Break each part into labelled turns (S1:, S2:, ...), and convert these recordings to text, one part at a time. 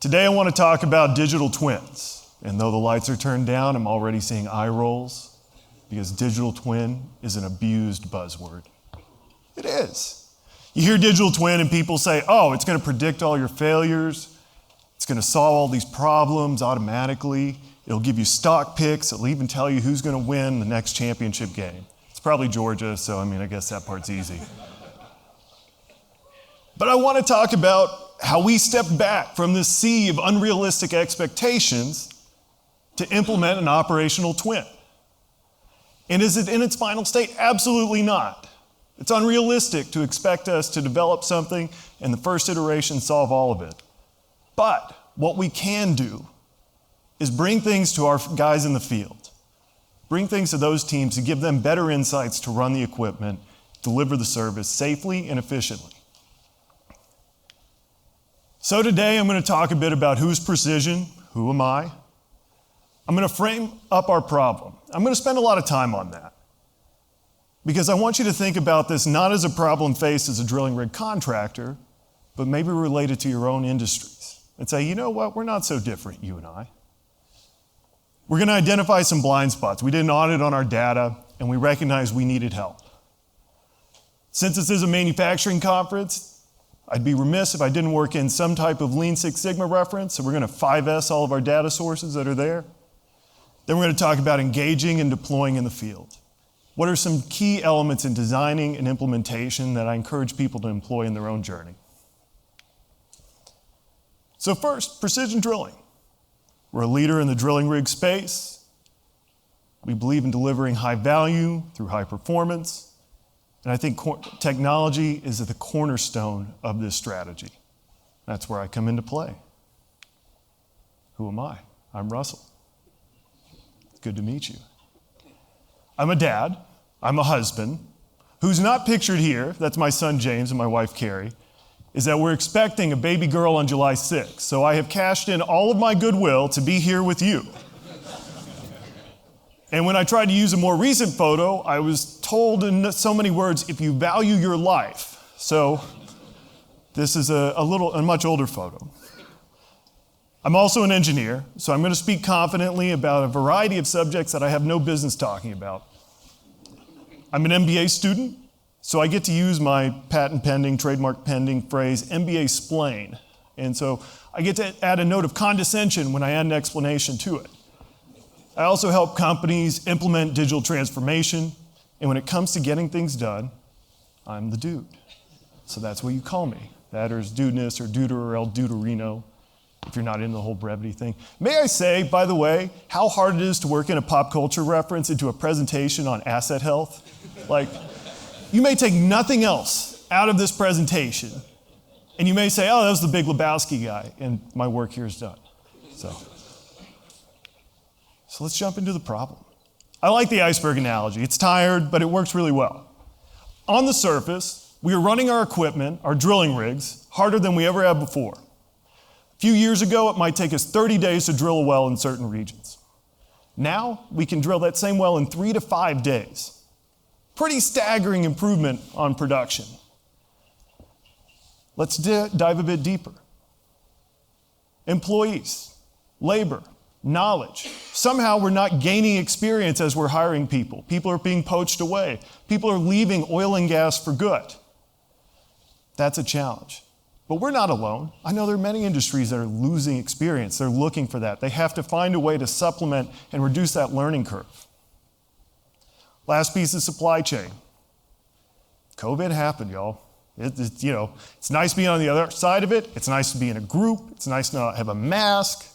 S1: Today I want to talk about digital twins. And though the lights are turned down, I'm already seeing eye rolls because digital twin is an abused buzzword. It is. You hear digital twin and people say, oh, it's going to predict all your failures. It's going to solve all these problems automatically. It'll give you stock picks. It'll even tell you who's going to win the next championship game. It's probably Georgia, so I guess that part's easy. But I want to talk about how we stepped back from this sea of unrealistic expectations to implement an operational twin. And is it in its final state? Absolutely not. It's unrealistic to expect us to develop something and the first iteration solve all of it. But what we can do is bring things to our guys in the field. Bring things to those teams to give them better insights to run the equipment, deliver the service safely and efficiently. So today I'm going to talk a bit about who's Precision, who am I. I'm going to frame up our problem. I'm going to spend a lot of time on that because I want you to think about this not as a problem faced as a drilling rig contractor, but maybe related to your own industries and say, you know what, we're not so different, you and I. We're going to identify some blind spots. We did an audit on our data and we recognized we needed help. Since this is a manufacturing conference, I'd be remiss if I didn't work in some type of Lean Six Sigma reference, so we're going to 5S all of our data sources that are there. Then we're going to talk about engaging and deploying in the field. What are some key elements in designing and implementation that I encourage people to employ in their own journey? So first, precision drilling. We're a leader in the drilling rig space. We believe in delivering high value through high performance. And I think technology is at the cornerstone of this strategy. That's where I come into play. Who am I? I'm Russell. It's good to meet you. I'm a dad. I'm a husband. Who's not pictured here, that's my son James and my wife Carrie, is that we're expecting a baby girl on July 6th. So I have cashed in all of my goodwill to be here with you. And when I tried to use a more recent photo, I was told in so many words, if you value your life. So this is a much older photo. I'm also an engineer, so I'm going to speak confidently about a variety of subjects that I have no business talking about. I'm an MBA student, so I get to use my patent pending, trademark pending phrase, MBA splain. And so I get to add a note of condescension when I add an explanation to it. I also help companies implement digital transformation, and when it comes to getting things done, I'm the dude. So that's what you call me. That or dudeness or duder or el duderino, if you're not into the whole brevity thing. May I say, by the way, how hard it is to work in a pop culture reference into a presentation on asset health? Like, you may take nothing else out of this presentation, and you may say, oh, that was the Big Lebowski guy, and my work here is done. So let's jump into the problem. I like the iceberg analogy. It's tired, but it works really well. On the surface, we are running our equipment, our drilling rigs, harder than we ever have before. A few years ago, it might take us 30 days to drill a well in certain regions. Now, we can drill that same well in 3 to 5 days. Pretty staggering improvement on production. Let's dive a bit deeper. Employees, labor, knowledge. Somehow we're not gaining experience as we're hiring people. People are being poached away. People are leaving oil and gas for good. That's a challenge. But we're not alone. I know there are many industries that are losing experience. They're looking for that. They have to find a way to supplement and reduce that learning curve. Last piece is supply chain. COVID happened, y'all. It's nice to be on the other side of it. It's nice to be in a group. It's nice to not have a mask.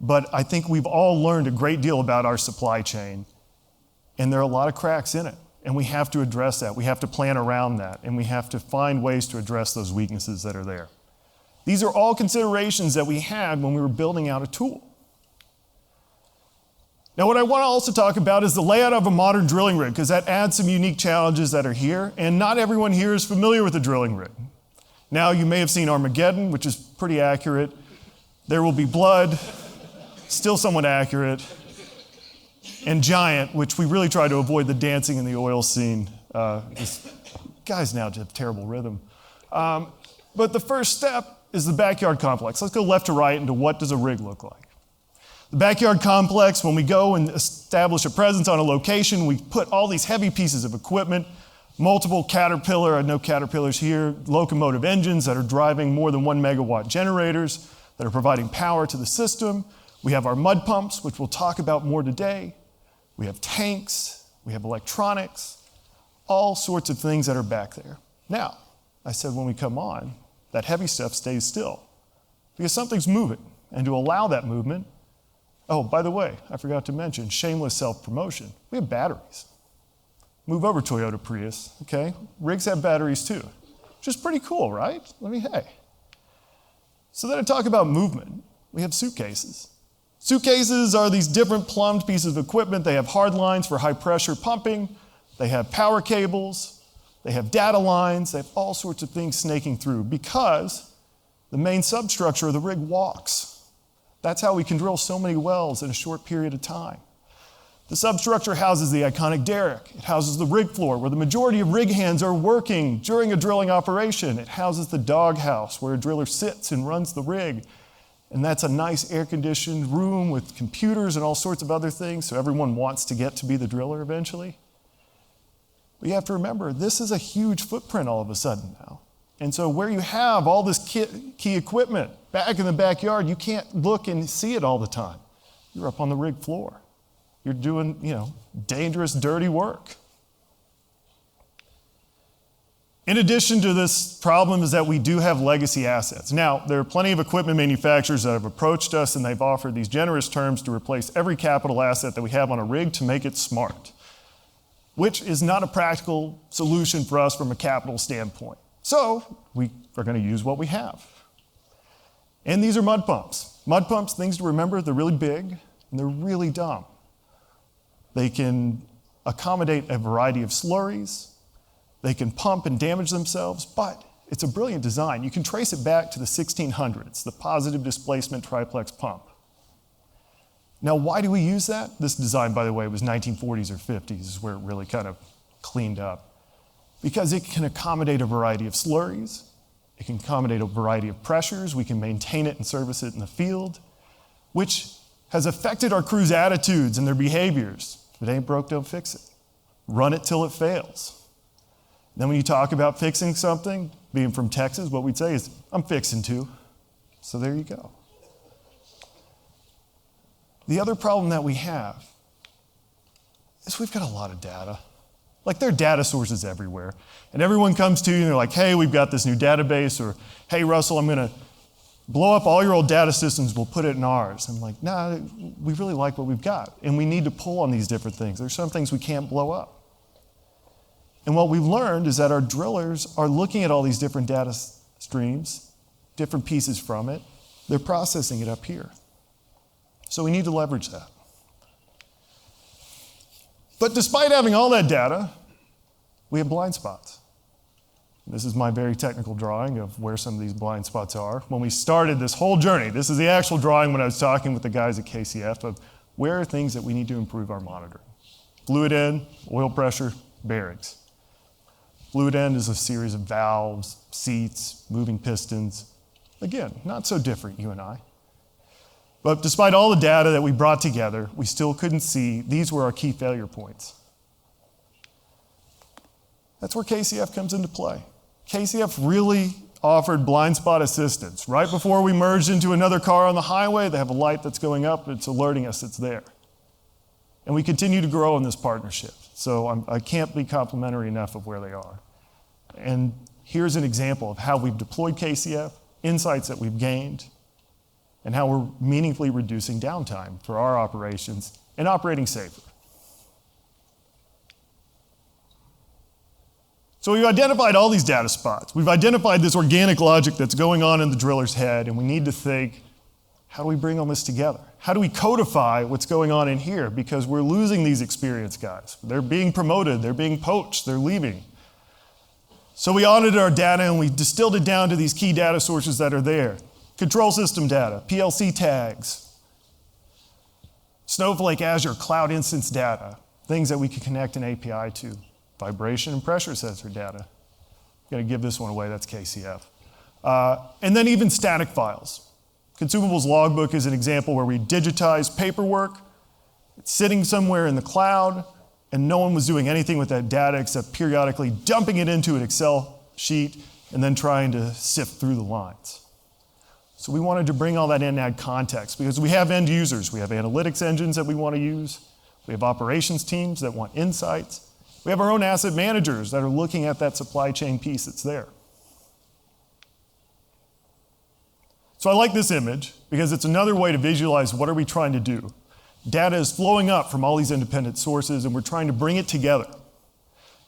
S1: But I think we've all learned a great deal about our supply chain, and there are a lot of cracks in it, and we have to address that. We have to plan around that, and we have to find ways to address those weaknesses that are there. These are all considerations that we had when we were building out a tool. Now, what I want to also talk about is the layout of a modern drilling rig, because that adds some unique challenges that are here, and not everyone here is familiar with a drilling rig. Now, you may have seen Armageddon, which is pretty accurate. There Will Be Blood, still somewhat accurate, and Giant, which we really try to avoid the dancing in the oil scene. Guys now just have terrible rhythm. But the first step is the backyard complex. Let's go left to right into what does a rig look like. The backyard complex, when we go and establish a presence on a location, we put all these heavy pieces of equipment, multiple Caterpillar, I know Caterpillars here, locomotive engines that are driving more than 1 megawatt generators that are providing power to the system. We have our mud pumps, which we'll talk about more today. We have tanks, we have electronics, all sorts of things that are back there. Now, I said when we come on, that heavy stuff stays still because something's moving. And to allow that movement, oh, by the way, I forgot to mention, shameless self-promotion. We have batteries. Move over, Toyota Prius, okay? Rigs have batteries too, which is pretty cool, right? Hey. So then I talk about movement. We have suitcases. Suitcases are these different plumbed pieces of equipment. They have hard lines for high pressure pumping. They have power cables. They have data lines. They have all sorts of things snaking through because the main substructure of the rig walks. That's how we can drill so many wells in a short period of time. The substructure houses the iconic derrick. It houses the rig floor where the majority of rig hands are working during a drilling operation. It houses the doghouse where a driller sits and runs the rig. And that's a nice air-conditioned room with computers and all sorts of other things, so everyone wants to get to be the driller eventually. But you have to remember, this is a huge footprint all of a sudden now. And so where you have all this key equipment back in the backyard, you can't look and see it all the time. You're up on the rig floor. You're doing, dangerous, dirty work. In addition to this problem is that we do have legacy assets. Now, there are plenty of equipment manufacturers that have approached us and they've offered these generous terms to replace every capital asset that we have on a rig to make it smart, which is not a practical solution for us from a capital standpoint. So we are going to use what we have. And these are mud pumps. Mud pumps, things to remember, they're really big and they're really dumb. They can accommodate a variety of slurries. They can pump and damage themselves, but it's a brilliant design. You can trace it back to the 1600s, the positive displacement triplex pump. Now, why do we use that? This design, by the way, was 1940s or 50s is where it really kind of cleaned up. Because it can accommodate a variety of slurries. It can accommodate a variety of pressures. We can maintain it and service it in the field, which has affected our crew's attitudes and their behaviors. If it ain't broke, don't fix it. Run it till it fails. Then when you talk about fixing something, being from Texas, what we'd say is, I'm fixing to. So there you go. The other problem that we have is we've got a lot of data. Like there are data sources everywhere. And everyone comes to you and they're like, hey, we've got this new database, or hey, Russell, I'm going to blow up all your old data systems, we'll put it in ours. I'm like, nah, we really like what we've got. And we need to pull on these different things. There's some things we can't blow up. And what we've learned is that our drillers are looking at all these different data streams, different pieces from it. They're processing it up here. So we need to leverage that. But despite having all that data, we have blind spots. This is my very technical drawing of where some of these blind spots are. When we started this whole journey, this is the actual drawing when I was talking with the guys at KCF of where are things that we need to improve our monitoring. Fluid end, oil pressure, bearings. Fluid end is a series of valves, seats, moving pistons. Again, not so different, you and I. But despite all the data that we brought together, we still couldn't see these were our key failure points. That's where KCF comes into play. KCF really offered blind spot assistance. Right before we merged into another car on the highway, they have a light that's going up, it's alerting us it's there. And we continue to grow in this partnership. So I can't be complimentary enough of where they are. And here's an example of how we've deployed KCF, insights that we've gained, and how we're meaningfully reducing downtime for our operations and operating safer. So we've identified all these data spots. We've identified this organic logic that's going on in the driller's head, and we need to think, how do we bring all this together? How do we codify what's going on in here? Because we're losing these experienced guys. They're being promoted, they're being poached, they're leaving. So we audited our data and we distilled it down to these key data sources that are there. Control system data, PLC tags, Snowflake, Azure, Cloud Instance data, things that we can connect an API to, vibration and pressure sensor data. I'm going to give this one away, that's KCF. And then even static files. Consumables logbook is an example where we digitize paperwork. It's sitting somewhere in the cloud, and no one was doing anything with that data except periodically dumping it into an Excel sheet and then trying to sift through the lines. So we wanted to bring all that in and add context because we have end users. We have analytics engines that we want to use. We have operations teams that want insights. We have our own asset managers that are looking at that supply chain piece that's there. So I like this image because it's another way to visualize what are we trying to do. Data is flowing up from all these independent sources and we're trying to bring it together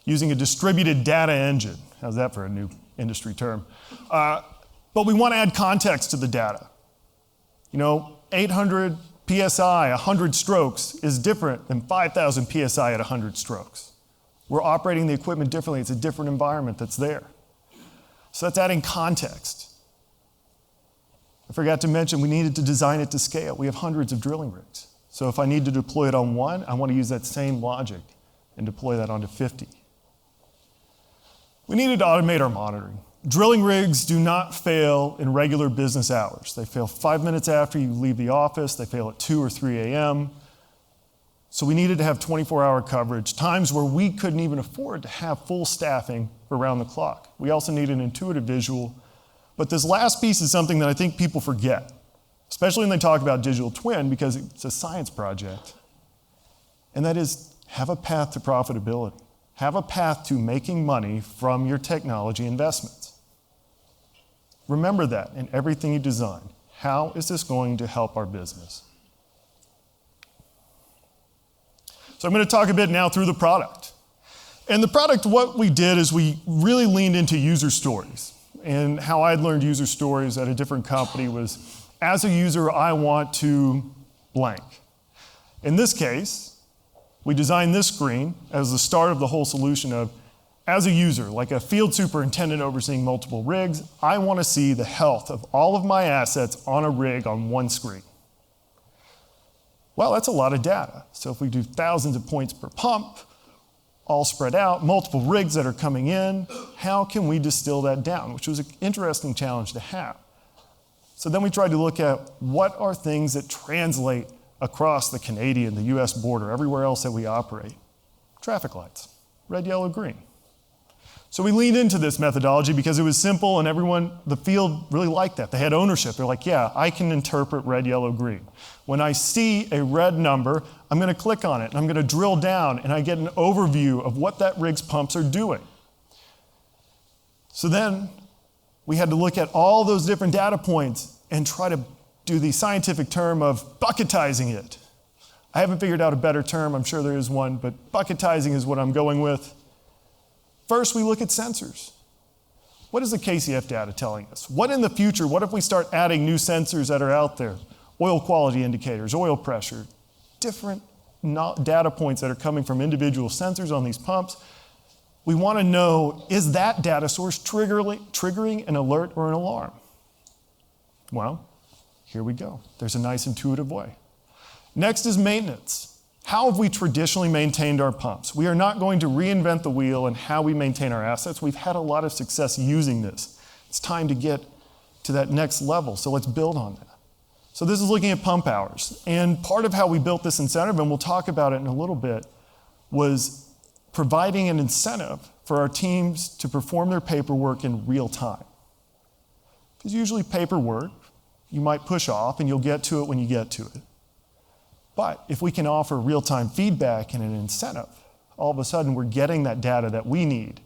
S1: using a distributed data engine. How's that for a new industry term? But we want to add context to the data. 800 PSI, 100 strokes is different than 5,000 PSI at 100 strokes. We're operating the equipment differently. It's a different environment that's there. So that's adding context. I forgot to mention we needed to design it to scale. We have hundreds of drilling rigs. So if I need to deploy it on one, I want to use that same logic and deploy that onto 50. We needed to automate our monitoring. Drilling rigs do not fail in regular business hours. They fail 5 minutes after you leave the office. They fail at 2 or 3 a.m. So we needed to have 24-hour coverage, times where we couldn't even afford to have full staffing around the clock. We also need an intuitive visual. But this last piece is something that I think people forget, especially when they talk about digital twin, because it's a science project. And that is, have a path to profitability. Have a path to making money from your technology investments. Remember that in everything you design. How is this going to help our business? So I'm going to talk a bit now through the product. And the product, what we did is we really leaned into user stories. And how I'd learned user stories at a different company was, as a user, I want to blank. In this case, we designed this screen as the start of the whole solution of, as a user, like a field superintendent overseeing multiple rigs, I want to see the health of all of my assets on a rig on one screen. Well, that's a lot of data. So if we do thousands of points per pump, all spread out, multiple rigs that are coming in, how can we distill that down? Which was an interesting challenge to have. So then we tried to look at what are things that translate across the Canadian, the US border, everywhere else that we operate. Traffic lights, red, yellow, green. So we leaned into this methodology because it was simple and everyone, the field really liked that. They had ownership. They're like, yeah, I can interpret red, yellow, green. When I see a red number, I'm going to click on it and I'm going to drill down and I get an overview of what that rig's pumps are doing. So then we had to look at all those different data points and try to do the scientific term of bucketizing it. I haven't figured out a better term. I'm sure there is one, but bucketizing is what I'm going with. First, we look at sensors. What is the KCF data telling us? What in the future, what if we start adding new sensors that are out there? Oil quality indicators, oil pressure, different data points that are coming from individual sensors on these pumps. We want to know, is that data source triggering an alert or an alarm? Well, here we go. There's a nice intuitive way. Next is maintenance. How have we traditionally maintained our pumps? We are not going to reinvent the wheel in how we maintain our assets. We've had a lot of success using this. It's time to get to that next level, so let's build on that. So this is looking at pump hours. And part of how we built this incentive, and we'll talk about it in a little bit, was providing an incentive for our teams to perform their paperwork in real time. Because usually paperwork, you might push off and you'll get to it when you get to it. But if we can offer real-time feedback and an incentive, all of a sudden we're getting that data that we need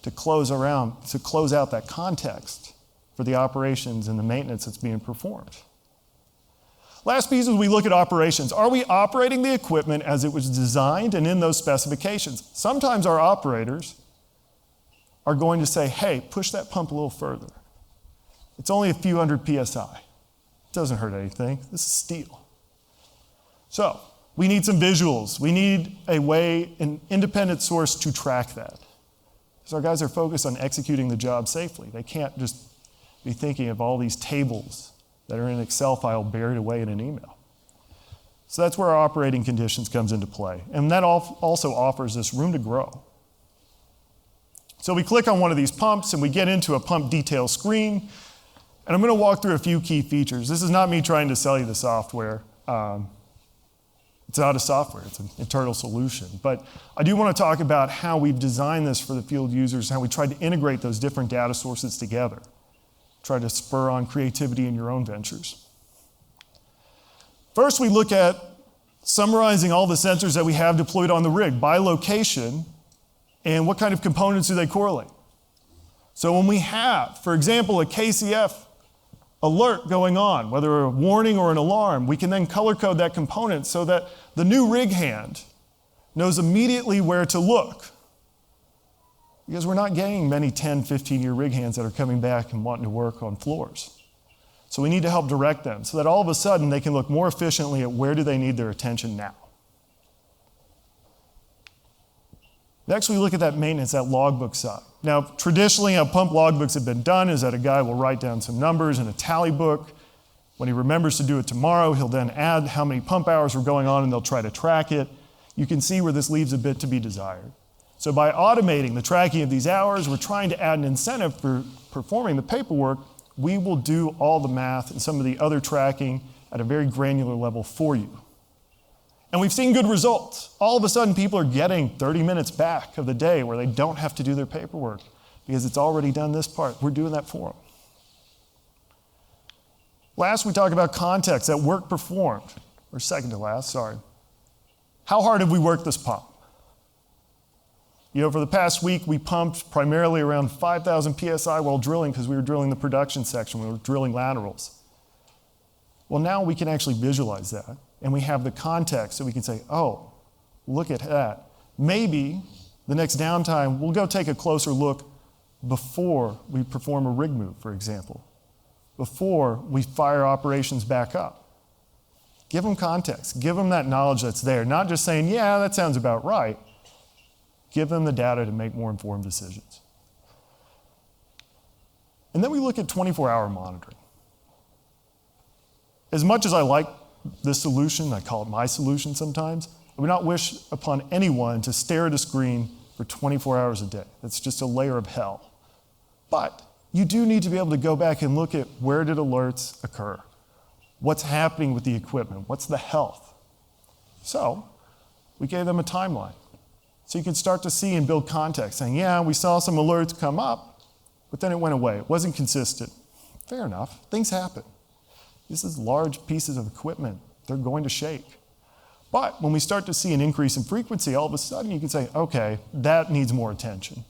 S1: to close out that context for the operations and the maintenance that's being performed. Last piece is we look at operations. Are we operating the equipment as it was designed and in those specifications? Sometimes our operators are going to say, hey, push that pump a little further. It's only a few hundred PSI. It doesn't hurt anything. This is steel. So we need some visuals. We need a way, an independent source to track that. Because our guys are focused on executing the job safely. They can't just be thinking of all these tables that are in an Excel file buried away in an email. So that's where our operating conditions comes into play. And that also offers us room to grow. So we click on one of these pumps and we get into a pump detail screen. And I'm going to walk through a few key features. This is not me trying to sell you the software. It's not a software, it's an internal solution. But I do want to talk about how we've designed this for the field users, how we tried to integrate those different data sources together. Try to spur on creativity in your own ventures. First, we look at summarizing all the sensors that we have deployed on the rig by location and what kind of components do they correlate. So when we have, for example, a KCF alert going on, whether a warning or an alarm, we can then color code that component so that the new rig hand knows immediately where to look. Because we're not getting many 10, 15-year rig hands that are coming back and wanting to work on floors. So we need to help direct them so that all of a sudden they can look more efficiently at where do they need their attention now. Next, we look at that maintenance, that logbook side. Now, traditionally, how pump logbooks have been done is that a guy will write down some numbers in a tally book. When he remembers to do it tomorrow, he'll then add how many pump hours were going on and they'll try to track it. You can see where this leaves a bit to be desired. So by automating the tracking of these hours, we're trying to add an incentive for performing the paperwork. We will do all the math and some of the other tracking at a very granular level for you. And we've seen good results. All of a sudden, people are getting 30 minutes back of the day where they don't have to do their paperwork because it's already done this part. We're doing that for them. Last, we talk about context, that work performed. Or second to last, sorry. How hard have we worked this pump? You know, for the past week, we pumped primarily around 5,000 PSI while drilling because we were drilling the production section. We were drilling laterals. Well, now we can actually visualize that. And we have the context so we can say, oh, look at that. Maybe the next downtime, we'll go take a closer look before we perform a rig move, for example, before we fire operations back up. Give them context. Give them that knowledge that's there. Not just saying, yeah, that sounds about right. Give them the data to make more informed decisions. And then we look at 24-hour monitoring. As much as I like this solution, I call it my solution sometimes, I would not wish upon anyone to stare at a screen for 24 hours a day. That's just a layer of hell. But you do need to be able to go back and look at where did alerts occur? What's happening with the equipment? What's the health? So we gave them a timeline. So you can start to see and build context, saying, yeah, we saw some alerts come up, but then it went away. It wasn't consistent. Fair enough. Things happen. This is large pieces of equipment. They're going to shake. But when we start to see an increase in frequency, all of a sudden you can say, okay, that needs more attention.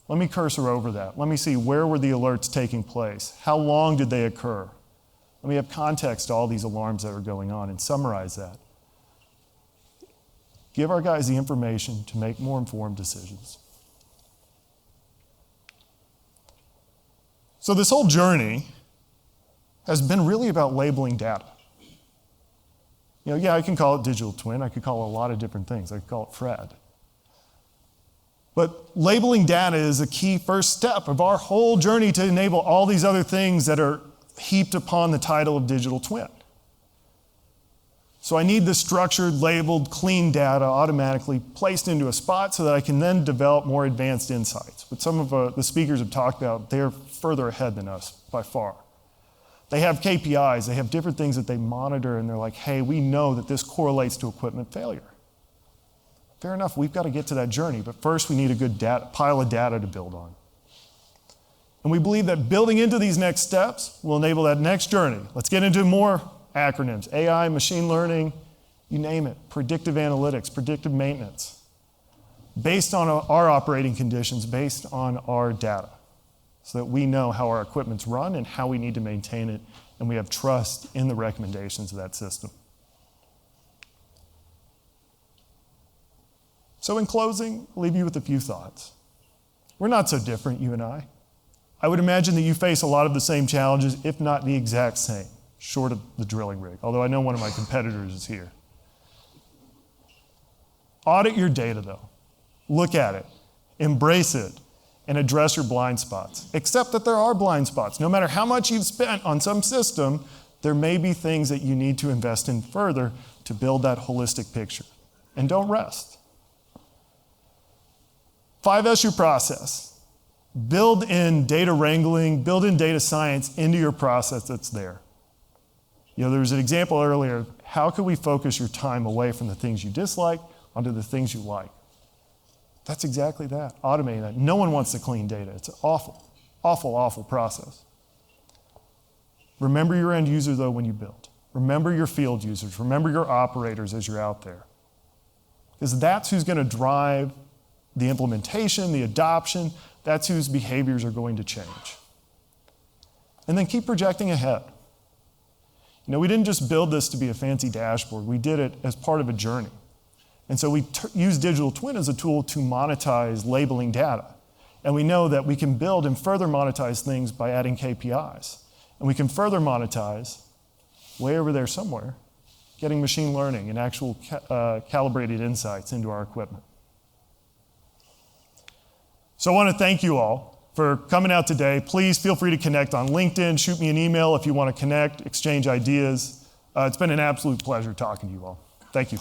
S1: Let me cursor over that. Let me see where were the alerts taking place? How long did they occur? Let me have context to all these alarms that are going on and summarize that. Give our guys the information to make more informed decisions. So this whole journey has been really about labeling data. You know, yeah, I can call it digital twin. I could call it a lot of different things. I could call it Fred. But labeling data is a key first step of our whole journey to enable all these other things that are heaped upon the title of digital twin. So I need the structured, labeled, clean data automatically placed into a spot so that I can then develop more advanced insights. But some of the speakers have talked about, they're further ahead than us by far. They have KPIs, they have different things that they monitor, and they're like, hey, we know that this correlates to equipment failure. Fair enough, we've got to get to that journey, but first we need a good pile of data to build on. And we believe that building into these next steps will enable that next journey. Let's get into more acronyms, AI, machine learning, you name it, predictive analytics, predictive maintenance, based on our operating conditions, based on our data, so that we know how our equipment's run and how we need to maintain it, and we have trust in the recommendations of that system. So in closing, I'll leave you with a few thoughts. We're not so different, you and I. I would imagine that you face a lot of the same challenges, if not the exact same, short of the drilling rig, although I know one of my competitors is here. Audit your data, though. Look at it, embrace it, and address your blind spots. Accept that there are blind spots. No matter how much you've spent on some system, there may be things that you need to invest in further to build that holistic picture. And don't rest. 5S your process. Build in data wrangling, build in data science into your process that's there. There was an example earlier. How can we focus your time away from the things you dislike onto the things you like? That's exactly that, automating that. No one wants to clean data. It's an awful, awful, awful process. Remember your end user, though, when you build. Remember your field users. Remember your operators as you're out there. Because that's who's going to drive the implementation, the adoption. That's whose behaviors are going to change. And then keep projecting ahead. We didn't just build this to be a fancy dashboard. We did it as part of a journey. And so we use digital twin as a tool to monetize labeling data. And we know that we can build and further monetize things by adding KPIs. And we can further monetize, way over there somewhere, getting machine learning and actual calibrated insights into our equipment. So I want to thank you all for coming out today. Please feel free to connect on LinkedIn. Shoot me an email if you want to connect, exchange ideas. It's been an absolute pleasure talking to you all. Thank you.